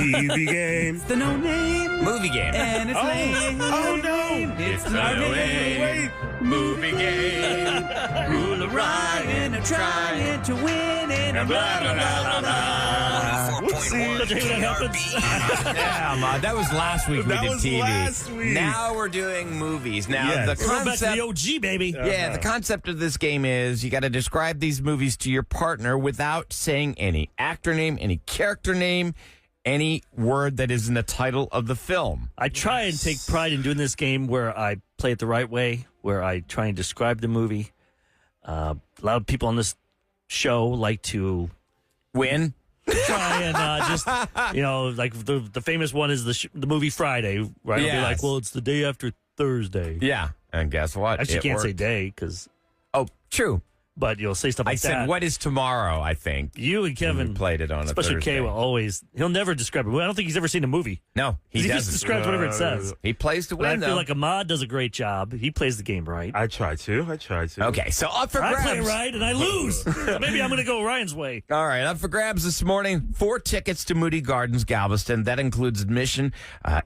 TV game. It's the no name Movie game. and it's lame. Oh, no. It's the no name Movie game. Roula Ryan are trying to win and blah blah blah blah blah. Whoopsie. Don't you hate when that happens? Yeah, Maude, that was last week That we did was TV. last week. Now we're doing movies. Now Yes. the We're back to concept. the OG, baby. Yeah, the concept of this game is you got to describe these movies to your partner without saying any actor name, any character name, any word that is in the title of the film. I try and take pride in doing this game where I play it the right way, where I try and describe the movie. A lot of people on this show like to Win. try and just, like the famous one is the movie Friday, right? I'll be Yes. like, well, it's the day after Thursday. Yeah, and guess what? Actually, you It can't say worked. day because, Oh, true. but you'll say stuff like I said, that. what is tomorrow, I think. You and Kevin We played it on a especially Thursday. Kay will always, he'll never describe it. I don't think he's ever seen a movie. No, he just doesn't. describes whatever it says. He plays to But I win, feel though. like Ahmad does a great job. He plays the game right. I try to. Okay, so up for I grabs. play right and I lose. So maybe I'm going to go Ryan's way. All right, up for grabs this morning. 4 tickets to Moody Gardens, Galveston. That includes admission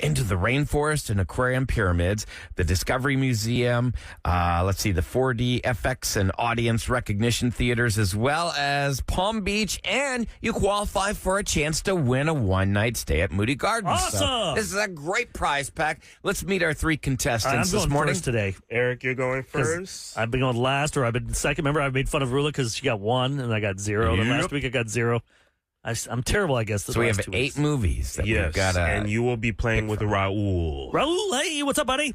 into the rainforest and aquarium pyramids, the Discovery Museum. Let's see, the 4D FX and audience recognition theaters, as well as Palm Beach. And you qualify for a chance to win a one-night stay at Moody Gardens. So Awesome. this is a great prize pack. Let's meet our 3 All right, I'm contestants this going morning. first today. Eric, you're going 'Cause first. I've been going last, or I've been second. Remember, I made fun of Roula because she got 1 and I got 0. Then Yep. last week I got 0. I'm terrible, I guess. So we have 8 movies that we've Yes, got. and you will be playing with Raul. Raul, hey, what's up, buddy?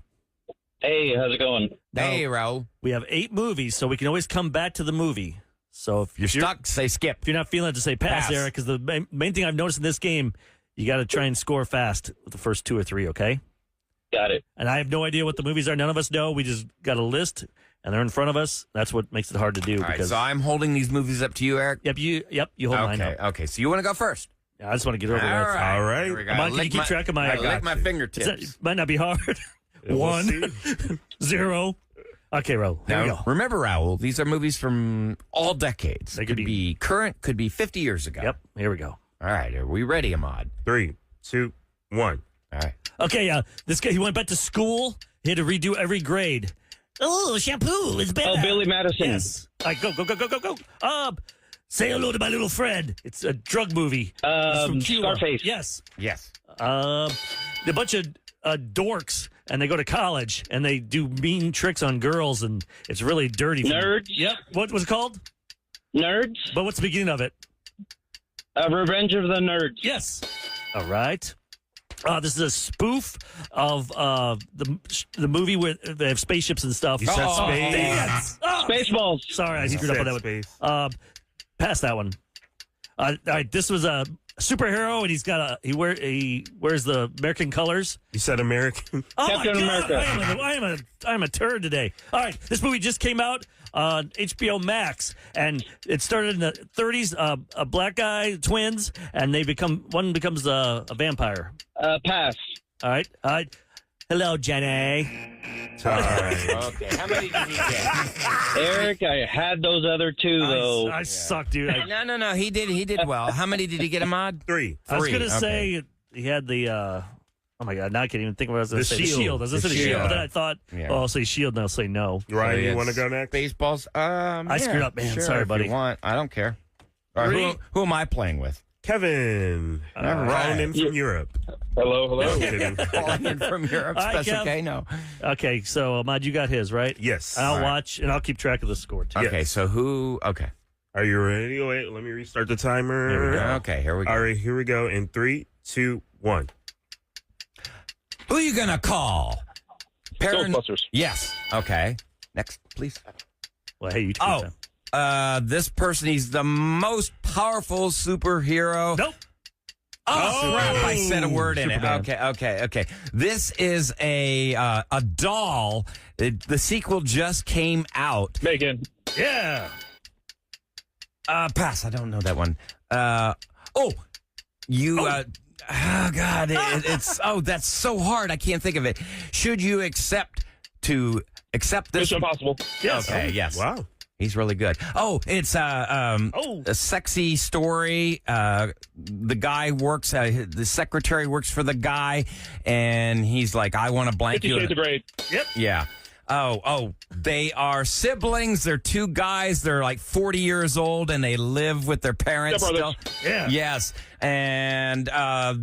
Hey, how's it going? Hey, Raul. We have 8 movies, so we can always come back to the movie. So if You're stuck, say skip. If you're not feeling it, just say pass, Pass. Eric, because the main thing I've noticed in this game, you got to try and score fast with the first 2 or 3, okay? Got it. And I have no idea what the movies are. None of us know. We just got a list, and they're in front of us. That's what makes it hard to do. All right, because so I'm holding these movies up to you, Eric. you hold mine Okay, up. okay. So you want to go first? Yeah, I just want to get over All with. right. All right. Here we go. Am I- can you keep track of my- I I lick got my you. fingertips. It might not be hard. We'll 1, see. 0. Okay, Ro. Here we Now, go. remember, Raul, these are movies from all decades. They could could be current, could be 50 years ago. Yep, here we go. All right, are we ready, Ahmad? 3, 2, 1. All right. Okay, this guy, he went back to school. He had to redo every grade. Oh, shampoo is better. Oh, Billy Madison. Yes. All right, go. Say hello to my little friend. It's a drug movie. It's from Cuba. Scarface. Yes. Yes. A bunch of dorks, and they go to college, and they do mean tricks on girls, and it's really dirty. Nerds? Yep. What was it called? Nerds? But what's the beginning of it? Revenge of the Nerds. Yes. All right. This is a spoof of the movie where they have spaceships and stuff. You said Oh, space. Dang it. Oh, Spaceballs. sorry, I You screwed up on said that space. one. Pass that one. All right, this was a superhero, and he wears the American colors. You said American. Oh Captain my God, America. I'm a turd today. All right, this movie just came out on HBO Max, and it started in the 30s. A black guy, twins, and one becomes a vampire. Pass. All right. Hello, Jenny. Sorry. Okay, how many did he get? Eric, I had those other 2, though. I suck, dude. No, he did well. How many did he get, Ahmad? 3. I was 3, gonna okay. say he had the. Oh my God! Now I can't even think of what I was going to The say. shield. The shield. I was going to The say the shield, shield. but then I thought, Yeah. oh, I'll say shield, and I'll say no. Ryan, you It's want to go next? Baseballs. I screwed up, man. Sure, Sorry, if buddy. You want. I don't care. All right, Three. who am I playing with? Kevin. All right. Calling in from Europe. Hello. No kidding. Calling in from Europe. All right, That's Kev. okay. No. Okay, so Ahmad, you got his right. Yes. And I'll All right. watch and I'll keep track of the score too. Okay, so who? Okay. Are you ready? Wait, let me restart the timer. Here we go. Okay, here we go. All right, here we go. In 3, 2, 1. Who are you gonna call? Ghostbusters. Yes. Okay. Next, please. Well, hey, you keep Oh, time. this person. He's the most powerful superhero. Nope. Oh, crap! I said a word in Superman. it. Okay. This is a doll. The sequel just came out. Megan. Yeah. Pass. I don't know that one. Oh, God! That's so hard. I can't think of it. Should you accept this? Mission Impossible. Yes. Okay. Yes. Wow. He's really good. Oh, it's a sexy story. The guy works. The secretary works for the guy, and he's like, "I want to blank 50 you." Shades of Grey. Yep. Yeah. Oh, they are siblings. They're two guys. They're like 40 years old, and they live with their parents still. Step Yeah. Yes. And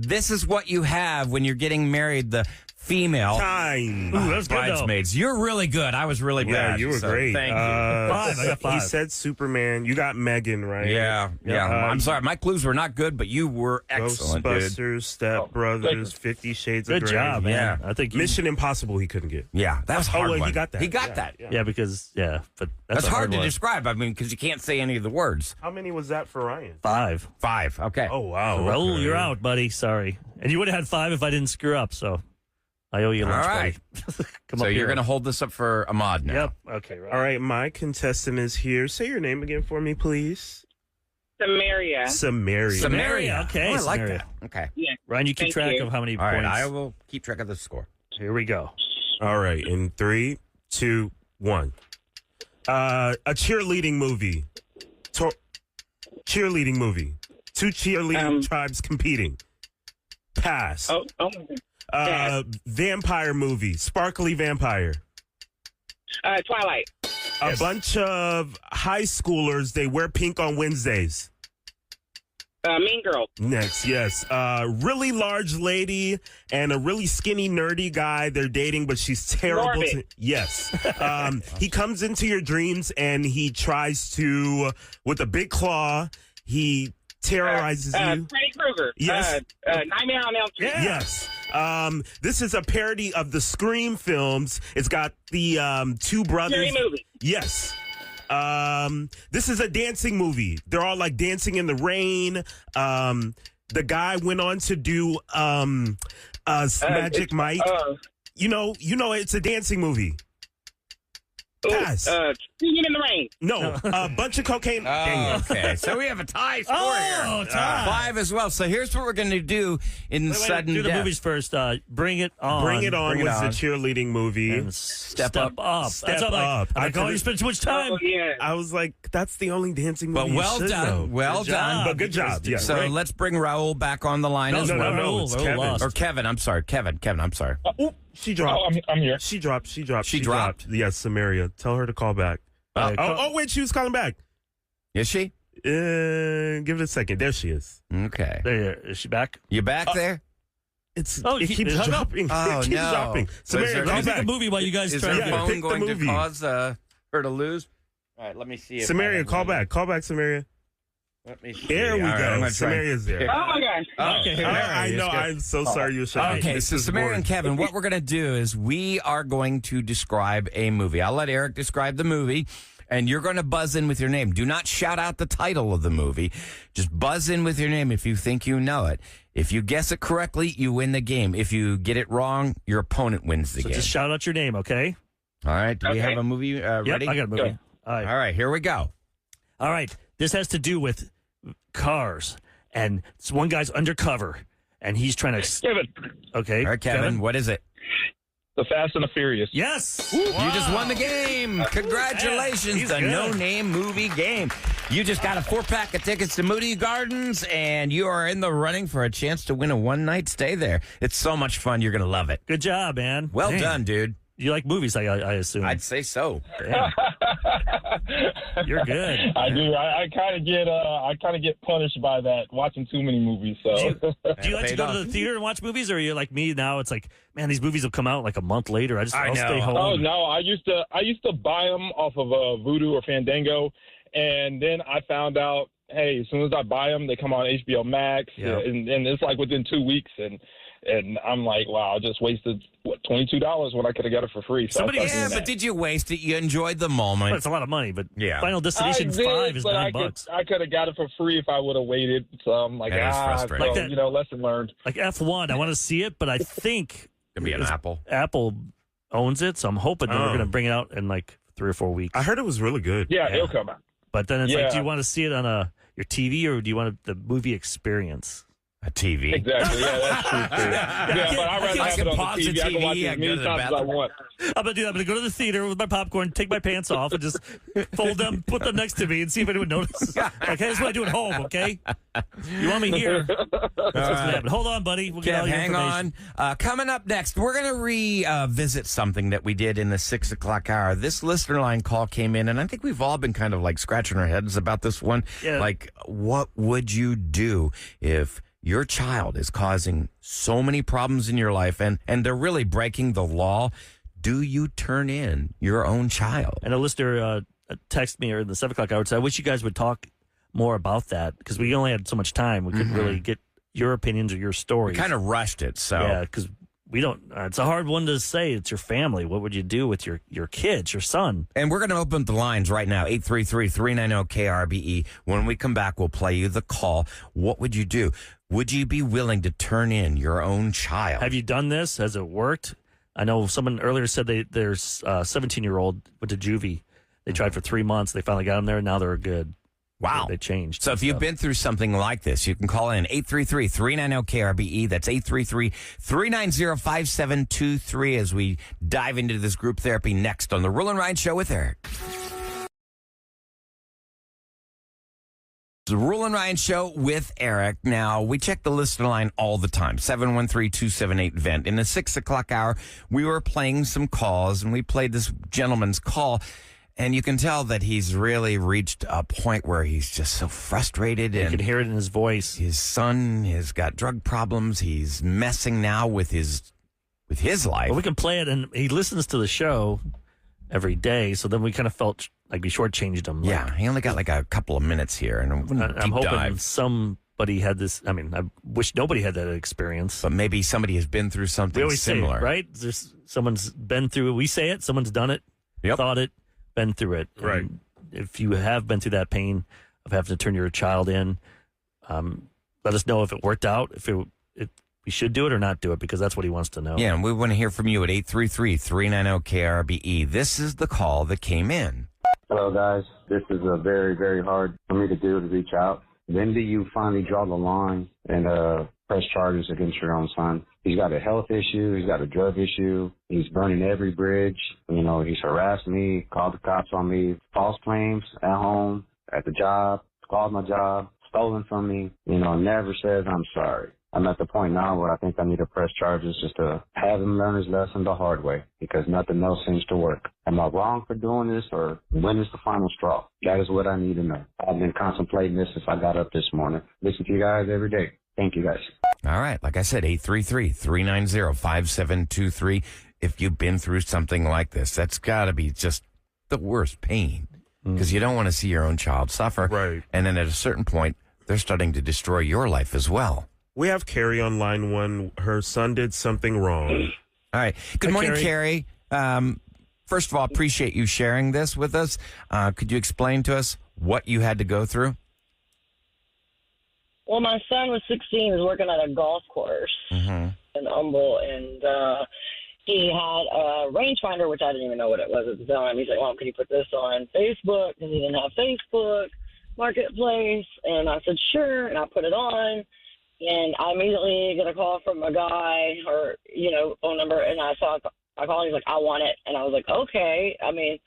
this is what you have when you're getting married. The female Time. Ooh, that was good, though. bridesmaids. You're really good. I was really Yeah, bad. you were so great. Thank you. 5. I got 5. He said Superman. You got Megan, right? Yeah. I'm sorry. My clues were not good, but you were excellent, dude. Ghostbusters, Step Brothers, 50 Shades of Good Grey. job, man. Yeah. I think Mission Impossible he couldn't get. Yeah, that was a hard well, one. he got that. He got Yeah, that. yeah. Yeah, because but That's a hard to one. describe. I mean, because you can't say any of the words. How many was that for Ryan? 5. 5. Okay. Oh, wow. Raul, okay. you're out, buddy. Sorry. And you would have had 5 if I didn't screw up. So I owe you a All lunch, right. buddy. Come So up you're here. going to hold this up for Ahmad now. Yep. Okay. Right. All right, my contestant is here. Say your name again for me, please. Samaria. Samaria. Samaria. Okay, Oh, I like Samaria. that. Okay. Ryan, you keep Thank track you. of how many All right. points. I will keep track of the score. Here we go. All right, in 3, 2, 1. A cheerleading movie. Cheerleading movie. 2 cheerleading tribes competing. Pass. Pass. Vampire movie. Sparkly vampire. Twilight. A bunch of high schoolers, they wear pink on Wednesdays. Mean Girl. Next, yes. Really large lady and a really skinny, nerdy guy. They're dating, but she's terrible. Norbit. Yes. He comes into your dreams and he tries to, with a big claw, he terrorizes you. Freddy Krueger. Yes. Nightmare on Elm Street. Yeah. Yes. This is a parody of the Scream films. It's got the 2 brothers. Scary movie. Yes. This is a dancing movie. They're all like dancing in the rain. The guy went on to do Magic Mike. You know, it's a dancing movie. Pass. Singing in the Rain. No, a bunch of cocaine. Dang Oh, it. okay. So we have a tie score Oh, here. tie. 5 as well. So here's what we're going to do in Wait, sudden do the death. movies first. Bring It On. Bring It On Bring It was On. the cheerleading movie. And Step Up. Step That's all Up. I'm like, I oh, you couldn't- spent too much time. Oh, yeah. I was like, that's the only dancing movie. But you well should done. know. Well Good done. job. But good job. Yeah, So right. let's bring Raul back on the line No, as no, well. no, it's Raul Kevin. lost. Or Kevin. I'm sorry. Kevin, I'm sorry. Oh, she dropped. Oh, I'm here. She dropped. She dropped? Yes, Samaria. Tell her to call back. Wait, she was calling back. Is she? Give it a second. There she is. Okay. There, is she back? You back there? It he keeps hung up. dropping. Oh, it keeps no. dropping. So is Samaria, there- call Let me back. pick a movie while you guys Is try her to Yeah, get phone pick the going to movie. cause her to lose? All right, let me see. If I Samaria, have call one. back. Call back, Samaria. Let me see. There we All right, I'm go. gonna try. Samaria's there. Oh, my gosh. Oh, Okay, Samaria I is know. good. I'm so sorry you were shouting. Okay, This so is Samaria boring. and Kevin, what we're going to do is we are going to describe a movie. I'll let Eric describe the movie, and you're going to buzz in with your name. Do not shout out the title of the movie. Just buzz in with your name if you think you know it. If you guess it correctly, you win the game. If you get it wrong, your opponent wins the So game. just shout out your name, okay? All right, do we Okay. have a movie Yep, ready? I got a movie. All right. All right, here we go. All right. This has to do with cars. And it's one guy's undercover, and he's trying to. Kevin, Okay. All right, Kevin, what is it? The Fast and the Furious. Yes. You just won the game. Congratulations. He's The good. no-name movie game. You just got a 4-pack of tickets to Moody Gardens, and you are in the running for a chance to win a one-night stay there. It's so much fun. You're going to love it. Good job, man. Well Dang. done, dude. You like movies, I assume. I'd say so. Damn. You're good. I do. I kind of get punished by that watching too many movies. So Do you like to paid go off. to the theater and watch movies, or are you like me now? It's like, man, these movies will come out like a month later. I'll I know. stay home. oh no, I used to buy them off of Vudu or Fandango, and then I found out, hey, as soon as I buy them, they come on HBO Max, Yeah. and it's like within 2 weeks, and I'm like, wow, I just wasted $22 when I could have got it for free. So Somebody- I started Yeah, doing but that. did you waste it? You enjoyed the moment. But it's a lot of money, but Yeah. Final I Destination did, 5 is but $9. I could have got it for free if I would have waited. So I'm like, That is frustrating. so, Like that- lesson learned. Like F1, I want to see it, but I think It'd be an it's- apple. Apple owns it, so I'm hoping that Oh. we're going to bring it out in like 3 or 4 weeks. I heard it was really good. Yeah, Yeah. it'll come out. But then it's like, Yeah. do you want to see it on your TV or do you want the movie experience? A TV. Exactly. Yeah, that's true too. Yeah, but I'd rather I have can it on pause the TV. I can watch it I as can go many to the times as I bathroom. want. I'm gonna do that. I'm gonna go to the theater with my popcorn, take my pants off, and just fold them, put them next to me, and see if anyone notices. Like, hey, this is what I do at home. Okay, you want me here? That's what's gonna happen. Hold on, buddy. We'll get Kev, all your hang on. information. Coming up next, we're going to revisit something that we did in the 6 o'clock hour. This listener line call came in, and I think we've all been kind of like scratching our heads about this one. Yeah. Like, what would you do if your child is causing so many problems in your life and they're really breaking the law? Do you turn in your own child? And a listener texted me or in the 7 o'clock hour and said, I wish you guys would talk more about that because we only had so much time. We couldn't really get your opinions or your stories. We kind of rushed it, so. Yeah, because we don't. It's a hard one to say. It's your family. What would you do with your kids, your son? And we're going to open the lines right now, 833-390-KRBE. When we come back, we'll play you the call. What would you do? Would you be willing to turn in your own child? Have you done this? Has it worked? I know someone earlier said there's a 17-year-old went to juvie. They tried for 3 months. They finally got him there, and now they're good. Wow. They changed. So if you've been through something like this, you can call in 833-390-KRBE. That's 833-390-5723 as we dive into this group therapy next on the Roula and Ryan Show with Eric. The Roula and Ryan Show with Eric. Now, we check the listener line all the time, 713-278-VENT. In the 6 o'clock hour, we were playing some calls, and we played this gentleman's call. And you can tell that he's really reached a point where he's just so frustrated. You And can hear it in his voice. his son has got drug problems. He's messing now with his life. Well, we can play it, and he listens to the show every day. So then we kind of felt like we shortchanged him. Yeah, he only got like a couple of minutes here, and I'm I'm hoping somebody had this. I mean, I wish nobody had that experience. But maybe somebody has been through We something always similar, say it, right? There's someone's been through it. We say it. Someone's done it. Yep. Thought it. Been through it. Right. And if you have been through that pain of having to turn your child in, let us know if it worked out. If we should do it or not do it, because that's what he wants to know. Yeah, and we want to hear from you at 833-390-KRBE. This is the call that came in. Hello, guys. This is very, very hard for me to do, to reach out. When do you finally draw the line and press charges against your own son? He's got a health issue. He's got a drug issue. He's burning every bridge. You know, he's harassed me, called the cops on me, false claims at home, at the job, called my job, stolen from me, you know, never says I'm sorry. I'm at the point now where I think I need to press charges just to have him learn his lesson the hard way, because nothing else seems to work. Am I wrong for doing this, or when is the final straw? That is what I need to know. I've been contemplating this since I got up this morning. Listen to you guys every day. Thank you, guys. All right, like I said, 833-390-5723. If you've been through something like this, that's got to be just the worst pain, because you don't want to see your own child suffer. Right. And then at a certain point, they're starting to destroy your life as well. We have Carrie on line one. Her son did something wrong. All right. Good Hi, morning, Carrie. First of all, appreciate you sharing this with us. Could you explain to us what you had to go through? Well, my son was 16. He was working at a golf course in Humble, and he had a rangefinder, which I didn't even know what it was at the time. He's like, "Mom, can you put this on Facebook?" Because he didn't have Facebook Marketplace. And I said, "Sure," and I put it on. And I immediately get a call from a guy, or, you know, phone number, and I called, he's like, "I want it." And I was like, okay. I mean,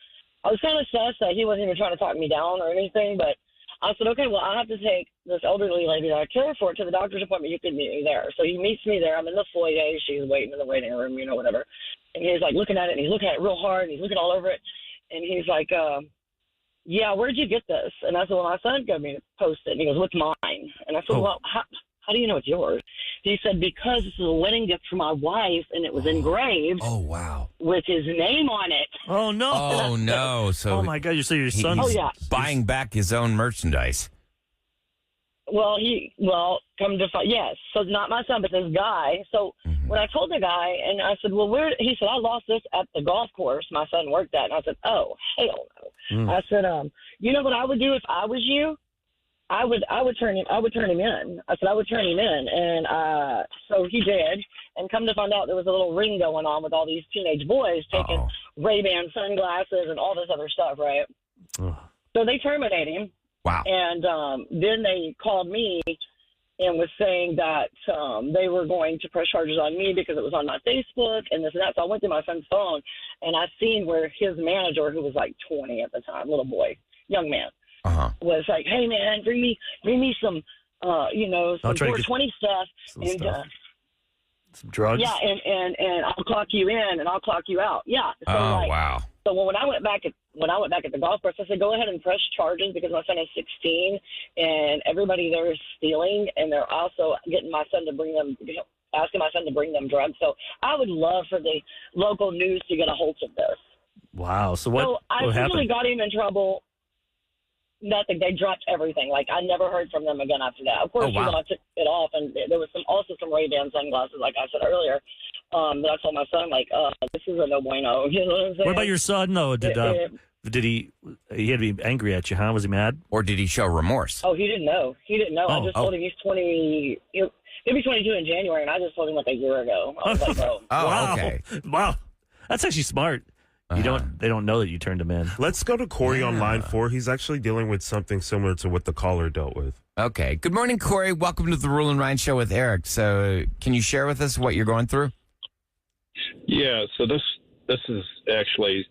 I was kind of sus that he wasn't even trying to talk me down or anything, but I said, okay, well, I have to take this elderly lady that I care for to the doctor's appointment. You can meet me there. So he meets me there. I'm in the foyer. She's waiting in the waiting room, you know, whatever. And he's like looking at it, and he's looking at it real hard, and he's looking all over it. And he's like, yeah, where'd you get this? And I said, well, my son got me to post it. And he goes, what's mine? And I said, well, how do you know it's yours? He said, because this is a wedding gift for my wife, and it was engraved with his name on it. Oh, no. Oh, no. So Oh, my God. You say your son. he's yeah. buying back his own merchandise. Well, come to find, yes. So it's not my son, but this guy. So when I told the guy, and I said, well, where? He said, I lost this at the golf course my son worked at. And I said, oh, hell no. I said, you know what I would do if I was you? I would turn him in. I said I would turn him in, and so he did. And come to find out, there was a little ring going on with all these teenage boys taking Ray-Ban sunglasses and all this other stuff, right? So they terminate him. Wow. And then they called me and was saying that they were going to press charges on me because it was on my Facebook and this and that. So I went to my son's phone, and I seen where his manager, who was like 20 at the time, little boy, young man, was like, "Hey man, bring me some, some 420 stuff and some drugs. Yeah, and I'll clock you in and I'll clock you out. Yeah. So wow. So when I went back at the golf course, I said, go ahead and press charges because my son is 16 and everybody there is stealing, and they're also getting my son to bring them, asking my son to bring them drugs. So I would love for the local news to get a hold of this. Wow. So what I happened? actually got him in trouble. Nothing. They dropped everything. Like, I never heard from them again after that. Of course, I took it off, and there was also some Ray-Ban sunglasses, like I said earlier. That I told my son, like, this is a no bueno. You know what I'm saying? What about your son, though? Did he had to be angry at you, huh? Was he mad? Or did he show remorse? Oh, he didn't know. I just told him he's 20. He'll be 22 in January, and I just told him like a year ago. I was like, oh. Wow. Okay. Wow. That's actually smart. They don't know that you turned him in. Let's go to Corey on line 4. He's actually dealing with something similar to what the caller dealt with. Okay. Good morning, Corey. Welcome to the Roula and Ryan Show with Eric. So can you share with us what you're going through? Yeah, so this is actually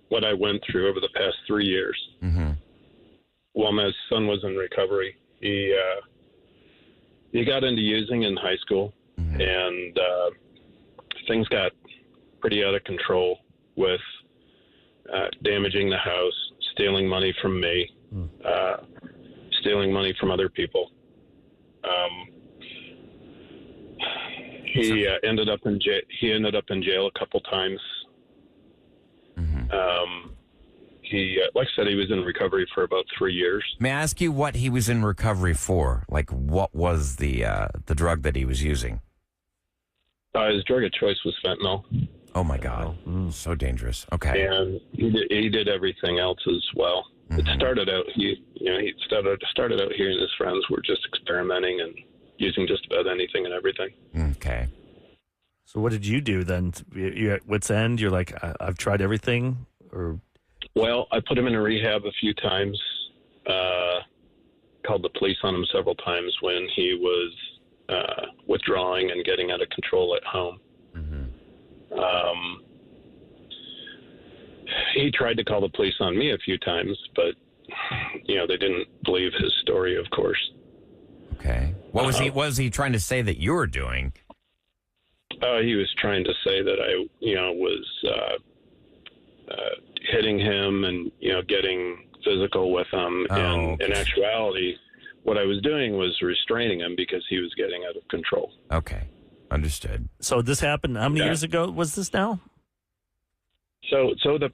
what I went through over the past 3 years. Mm-hmm. While my son was in recovery, he got into using in high school, and things got pretty out of control with damaging the house, stealing money from me, stealing money from other people. He ended up in jail. He ended up in jail a couple times. He, like I said, he was in recovery for about 3 years. May I ask you what he was in recovery for? Like, what was the drug that he was using? His drug of choice was fentanyl. Oh my God, so dangerous. Okay, and he did everything else as well. It started out he started out he and his friends were just experimenting and using just about anything and everything. Okay. So what did you do then? You're at wit's end. You're like, I've tried everything, or? Well, I put him in a rehab a few times. Called the police on him several times when he was withdrawing and getting out of control at home. He tried to call the police on me a few times, but they didn't believe his story, of course. Okay. What was he trying to say that you were doing? He was trying to say that I, was hitting him and, getting physical with him. And in actuality, what I was doing was restraining him because he was getting out of control. Okay. Understood. So this happened, how many years ago was this now? So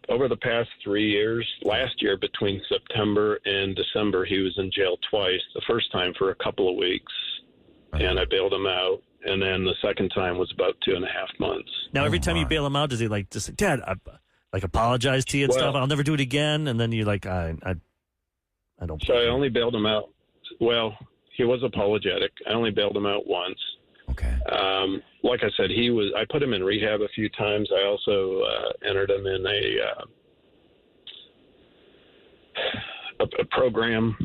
over the past 3 years, last year between September and December, he was in jail twice. The first time for a couple of weeks, and I bailed him out. And then the second time was about 2.5 months. Now, every time you bail him out, does he just say, Dad, I apologize to you and stuff? I'll never do it again. And then you're like, I don't. So I only bailed him out. Well, he was apologetic. I only bailed him out once. Okay. Like I said, I put him in rehab a few times. I also entered him in a program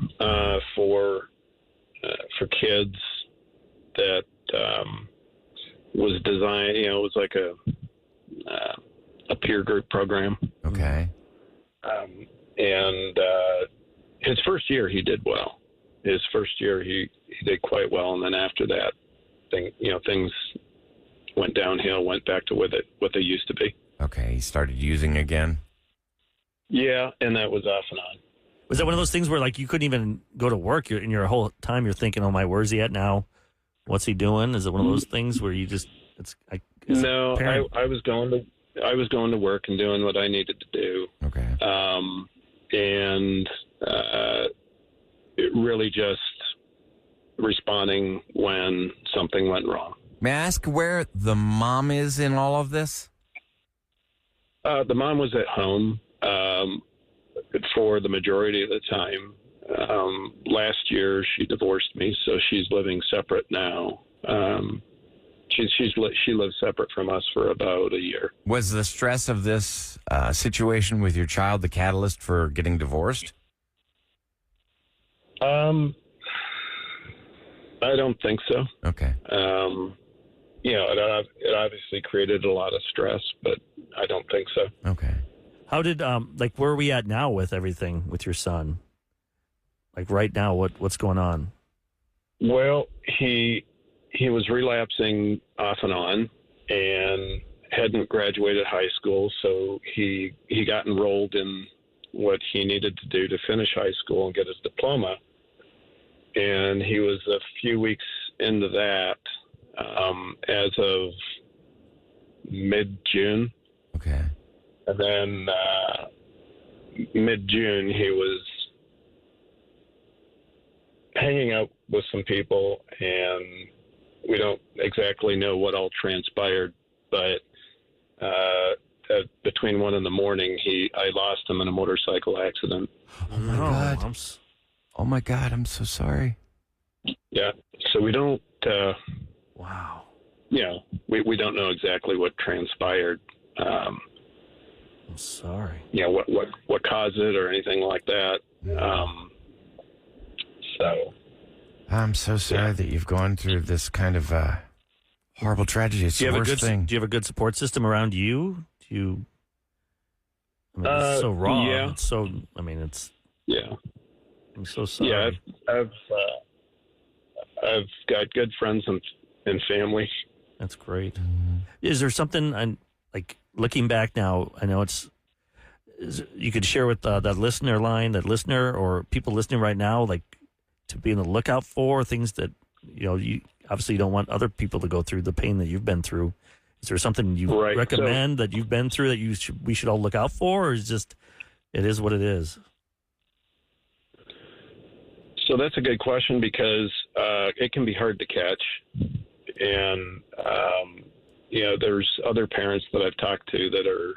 for kids that was designed. It was like a peer group program. Okay. And his first year, he did well. His first year, he did quite well, and then after that, things went downhill, went back to what they used to be. Okay, he started using again? Yeah, and that was off and on. Was that one of those things where, you couldn't even go to work, and your whole time you're thinking, oh, where's he at now? What's he doing? Is it one of those things where you just, No, I was going to work and doing what I needed to do. Okay. And it really just responding when something went wrong. May I ask where the mom is in all of this? The mom was at home for the majority of the time. Last year, she divorced me, so she's living separate now. She lives separate from us for about a year. Was the stress of this situation with your child the catalyst for getting divorced? I I don't think so. Okay. It obviously created a lot of stress, but I don't think so. Okay. How did where are we at now with everything with your son? Like right now, what's going on? Well, he was relapsing off and on, and hadn't graduated high school, so he got enrolled in what he needed to do to finish high school and get his diploma. And he was a few weeks into that as of mid-June. Okay. And then mid-June, he was hanging out with some people, and we don't exactly know what all transpired, but between 1 a.m. I lost him in a motorcycle accident. Oh my God! Oh my God! I'm so sorry. Yeah. So we don't. Wow. We don't know exactly what transpired. I'm sorry. What caused it or anything like that. So. I'm so sorry that you've gone through this kind of horrible tragedy. It's the worst thing. Do you have a good support system around you? It's so raw. Yeah. It's so. It's. Yeah. I'm so sorry. Yeah, I've got good friends and family. That's great. Is there something looking back now? I know you could share with that listener, or people listening right now, to be on the lookout for things that you obviously don't want other people to go through the pain that you've been through. Is there something you recommend that you've been through that we should all look out for, or is just it is what it is? So that's a good question because it can be hard to catch, and there's other parents that I've talked to that are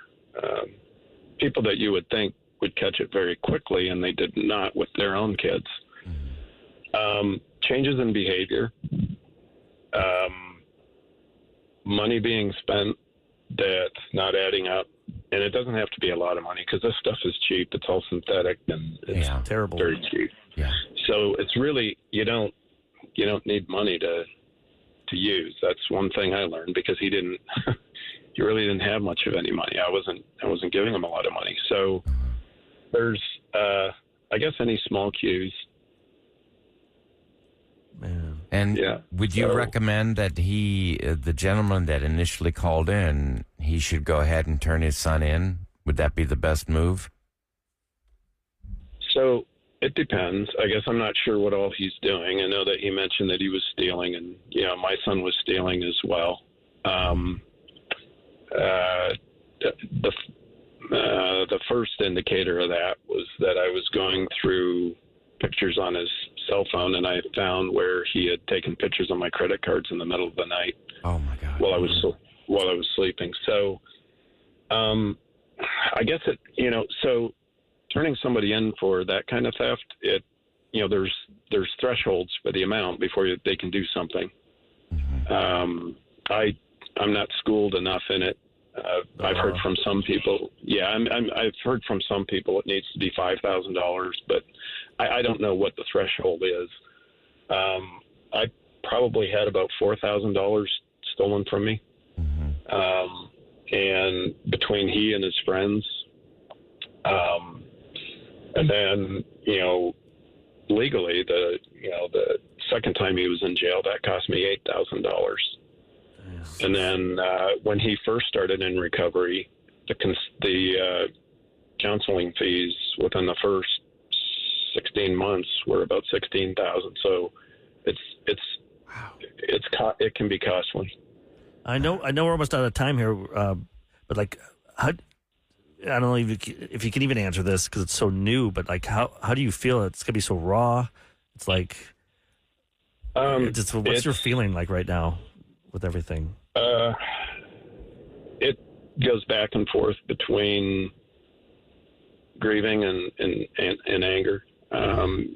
people that you would think would catch it very quickly, and they did not with their own kids. Changes in behavior, money being spent that's not adding up, and it doesn't have to be a lot of money because this stuff is cheap. It's all synthetic and it's terrible, very cheap. Yeah. So it's really you don't need money to use. That's one thing I learned because he really didn't have much of any money. I wasn't giving him a lot of money. So there's I guess any small cues. Man. And would you recommend that the gentleman that initially called in, he should go ahead and turn his son in? Would that be the best move? So it depends. I guess I'm not sure what all he's doing. I know that he mentioned that he was stealing, and my son was stealing as well. The first indicator of that was that I was going through pictures on his cell phone, and I found where he had taken pictures of my credit cards in the middle of the night. Oh my God! While I was sleeping. So, I guess so turning somebody in for that kind of theft, there's thresholds for the amount before they can do something. Mm-hmm. I'm not schooled enough in it. I've heard from some people. Yeah, I've heard from some people it needs to be $5,000, but I don't know what the threshold is. I probably had about $4,000 stolen from me, and between he and his friends, and then legally the second time he was in jail that cost me $8,000. And then when he first started in recovery, the counseling fees within the first 16 months were about $16,000. So it can be costly. I know we're almost out of time here, but how? I don't know if you can even answer this because it's so new. But how do you feel? It's gonna be so raw. It's what's your feeling like right now with everything? It goes back and forth between grieving and anger.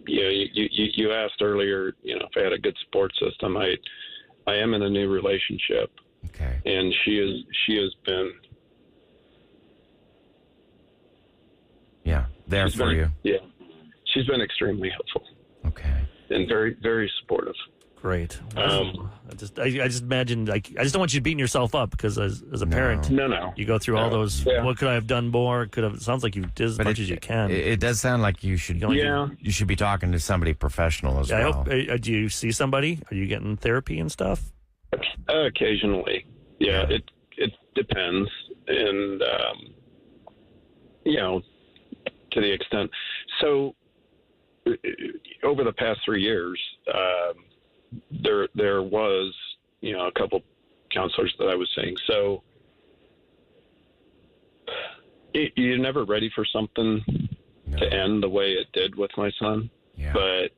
You asked earlier, if I had a good support system. I am in a new relationship, and she has been there for you. Yeah, she's been extremely helpful. Okay, and very very supportive. great. I just imagine, like, I just don't want you beating yourself up because as a parent, No. you go through all those. Yeah. What could I have done more? It sounds like you did as much as you can. It does sound like you should. You should be talking to somebody professional as well. I hope. Do you see somebody? Are you getting therapy and stuff? Occasionally, yeah. It depends, and to the extent. So over the past 3 years, there was a couple counselors that I was seeing. So you're never ready for something to end the way it did with my son. Yeah. But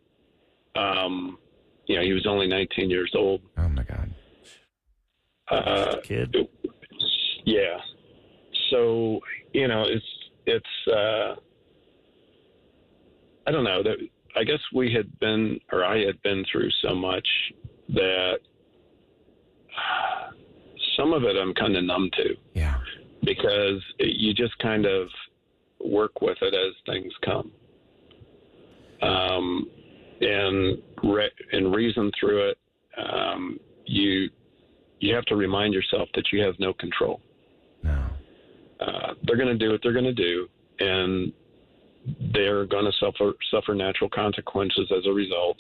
he was only 19 years old. Oh my God. Kid. Yeah. So it's I don't know, that I guess I had been through so much that some of it I'm kind of numb to. Yeah. Because you just kind of work with it as things come. And reason through it. You have to remind yourself that you have no control. No. They're going to do what they're going to do, and they're going to suffer natural consequences as a result.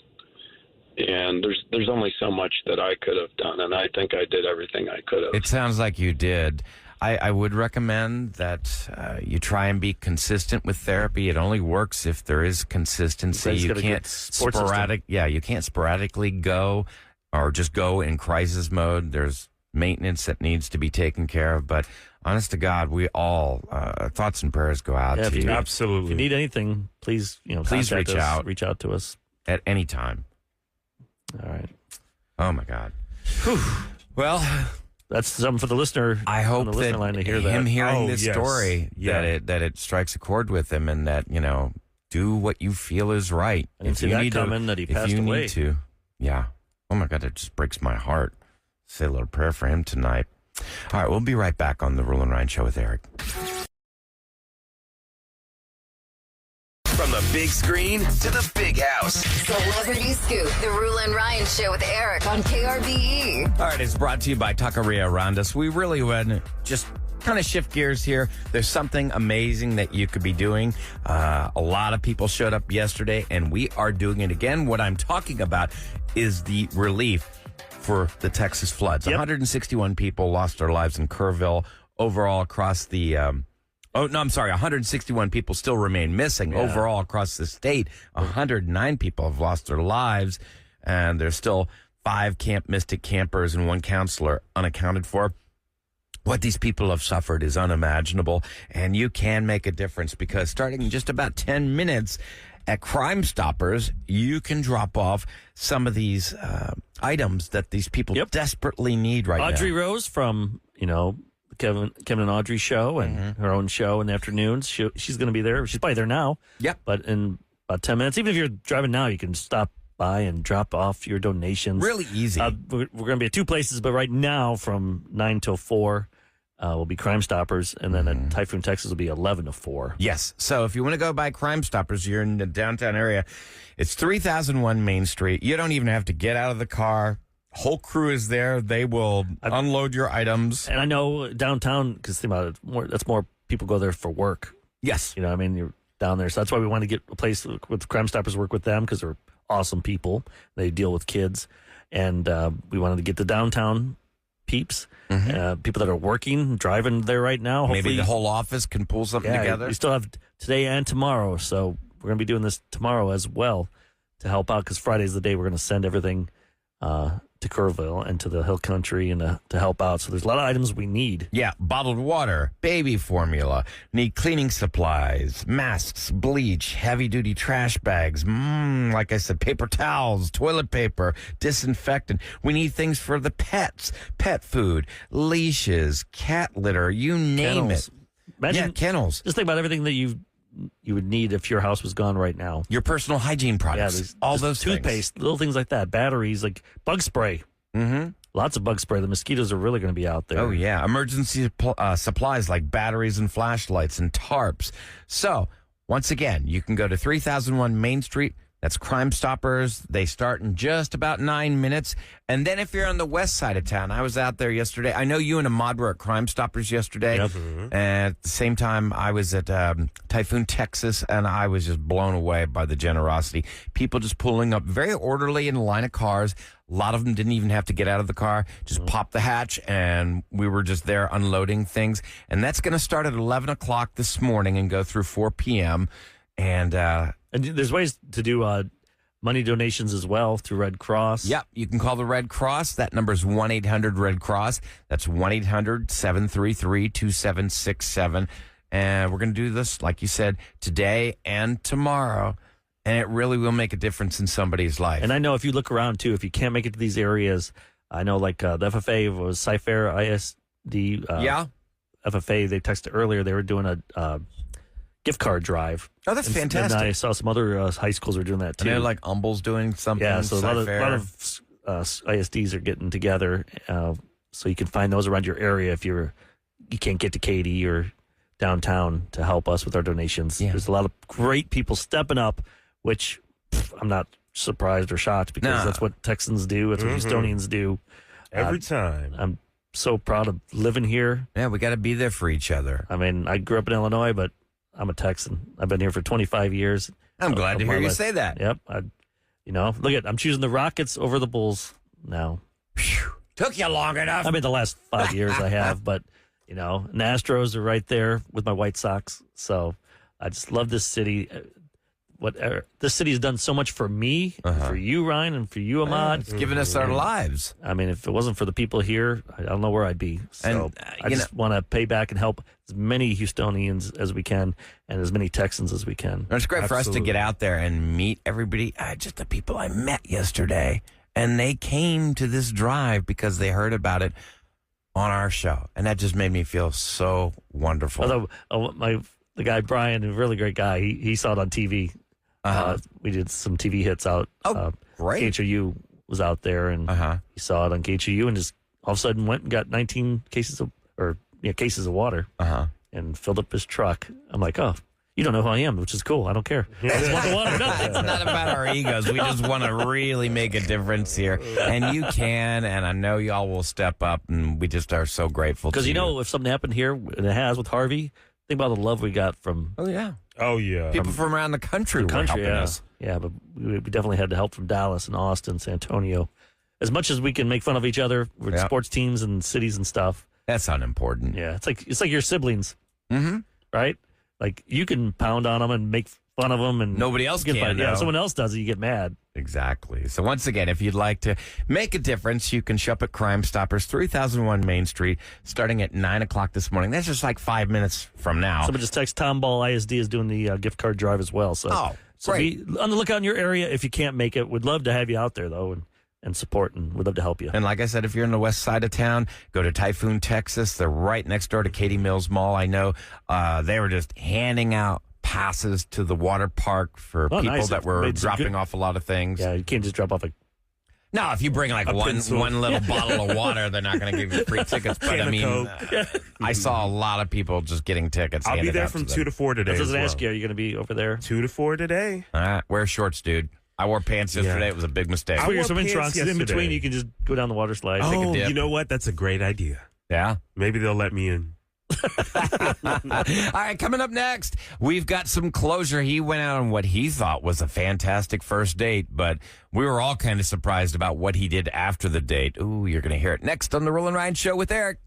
And there's only so much that I could have done, and I think I did everything I could have. It sounds like you did. I would recommend that you try and be consistent with therapy. It only works if there is consistency. You can't you can't sporadically go or just go in crisis mode. There's maintenance that needs to be taken care of. But honest to God, we all thoughts and prayers go out to you. Absolutely. If you need anything, please please reach out. Reach out to us At any time. All right. Oh my God. Well, that's something for the listener. I hope on the listener that line to hear him that. hearing this yes. story, Yeah. that it strikes a chord with him, and that do what you feel is right. I didn't see that coming, that he passed if you away. need to, yeah. Oh my God, it just breaks my heart. Say a little prayer for him tonight. All right, we'll be right back on the Roula and Ryan Show with Eric. From the big screen to the big house. Celebrity Scoop, the Roula and Ryan Show with Eric on KRBE. All right, it's brought to you by Taqueria Rondas. We really would just kind of shift gears here. There's something amazing that you could be doing. A lot of people showed up yesterday, and we are doing it again. What I'm talking about is the relief for the Texas floods. Yep. 161 people lost their lives in Kerrville. Overall across the 161 people still remain missing. Yeah. Overall across the state. 109 people have lost their lives, and there's still 5 Camp Mystic campers and 1 counselor unaccounted for. What these people have suffered is unimaginable, and you can make a difference, because starting in just about 10 minutes at Crime Stoppers, you can drop off some of these items that these people desperately need right now. Audrey Rose from, Kevin and Audrey show and her own show in the afternoons. She's going to be there. She's probably there now. Yep. But in about 10 minutes, even if you're driving now, you can stop by and drop off your donations. Really easy. We're going to be at 2 places, but right now from 9 till 4 will be Crime Stoppers, and then at Typhoon, Texas will be 11 to 4. Yes. So if you want to go by Crime Stoppers, you're in the downtown area. It's 3001 Main Street. You don't even have to get out of the car. Whole crew is there. They will unload your items. And I know downtown, because think about it, that's more people go there for work. Yes. You're down there. So that's why we want to get a place with Crime Stoppers, work with them, because they're awesome people. They deal with kids. And we wanted to get the downtown peeps, people that are working, driving there right now. Hopefully, maybe the whole office can pull something together. We still have today and tomorrow, so we're going to be doing this tomorrow as well to help out, because Friday's the day we're going to send everything to Kerrville and to the Hill Country and to help out. So there's a lot of items we need. Yeah, bottled water, baby formula, need cleaning supplies, masks, bleach, heavy-duty trash bags, like I said, paper towels, toilet paper, disinfectant. We need things for the pets, pet food, leashes, cat litter, you name Kennels. it. Kennels. Just think about everything that you would need if your house was gone right now. Your personal hygiene products, all those toothpaste, things. little things like that, batteries, like bug spray. Lots of bug spray. The mosquitoes are really going to be out there. Oh, yeah. Emergency supplies like batteries and flashlights and tarps. So, once again, you can go to 3001 Main Street, That's Crime Stoppers. They start in just about 9 minutes. And then if you're on the west side of town, I was out there yesterday. I know you and Ahmad were at Crime Stoppers yesterday. Yep. And at the same time, I was at Typhoon, Texas, and I was just blown away by the generosity. People just pulling up very orderly in a line of cars. A lot of them didn't even have to get out of the car, just pop the hatch, and we were just there unloading things. And that's going to start at 11 o'clock this morning and go through 4 p.m., And there's ways to do money donations as well through Red Cross. Yep, you can call the Red Cross. That number is 1-800-RED-CROSS. That's 1-800-733-2767. And we're going to do this, like you said, today and tomorrow. And it really will make a difference in somebody's life. And I know if you look around, too, if you can't make it to these areas, I know like the FFA was Cyfair ISD. FFA, they texted earlier, they were doing a gift card drive. Oh, that's fantastic. And I saw some other high schools are doing that, too. And like Humble's doing something. Yeah, so a lot Cyfair. of ISDs are getting together. So you can find those around your area if you can't get to Katy or downtown to help us with our donations. Yeah. There's a lot of great people stepping up, which I'm not surprised or shocked because that's what Texans do. That's what Houstonians do. Every time. I'm so proud of living here. Yeah, we got to be there for each other. I mean, I grew up in Illinois, but I'm a Texan. I've been here for 25 years. I'm glad to hear you say that. Yep. I'm choosing the Rockets over the Bulls now. Took you long enough. I mean, the last 5 years I have, but, and the Astros are right there with my White Sox. So I just love this city. This city has done so much for me, for you, Ryan, and for you, Ahmad. It's given us our lives. I mean, if it wasn't for the people here, I don't know where I'd be. So I just want to pay back and help as many Houstonians as we can and as many Texans as we can. It's great for us to get out there and meet everybody. Just the people I met yesterday. And they came to this drive because they heard about it on our show. And that just made me feel so wonderful. Although the guy, Brian, a really great guy, he saw it on TV. We did some TV hits out. Great. KHOU was out there, and he saw it on KHOU, and just all of a sudden went and got 19 cases of water and filled up his truck. I'm like, oh, you don't know who I am, which is cool. I don't care. I just want the water. No. It's not about our egos. We just want to really make a difference here. And you can, and I know y'all will step up, and we just are so grateful to you. Because, if something happened here, and it has with Harvey, think about the love we got from... Oh, yeah. People from around the country were helping us. Yeah, but we definitely had the help from Dallas and Austin, San Antonio. As much as we can make fun of each other with sports teams and cities and stuff. That's unimportant. Yeah, it's like your siblings, mm-hmm. right? Like you can pound on them and make fun of them, and nobody else can. Yeah, someone else does it, you get mad. Exactly. So once again, if you'd like to make a difference, you can shop at Crime Stoppers, 3001 Main Street, starting at 9 o'clock this morning. That's just like 5 minutes from now. Somebody just text Tom Ball ISD is doing the gift card drive as well. So, great. Be on the lookout in your area if you can't make it. We'd love to have you out there, though, and support, and we'd love to help you. And like I said, if you're in the west side of town, go to Typhoon, Texas. They're right next door to Katy Mills Mall. I know they were just handing out passes to the water park for people that were dropping off a lot of things. Yeah, you can't just drop off No, if you bring like one little bottle of water, they're not going to give you free tickets. But I mean, I saw a lot of people just getting tickets. I'll be there from 2 to 4 today. I was going to ask you, are you going to be over there? 2 to 4 today. All right, wear shorts, dude. I wore pants yesterday. It was a big mistake. I wore swimming trunks. In between, you can just go down the water slide. Oh, take a dip. You know what? That's a great idea. Yeah? Maybe they'll let me in. All right, coming up next, we've got some closure. He went out on what he thought was a fantastic first date, but we were all kind of surprised about what he did after the date. Ooh, you're going to hear it next on the Roula and Ryan Show with Eric.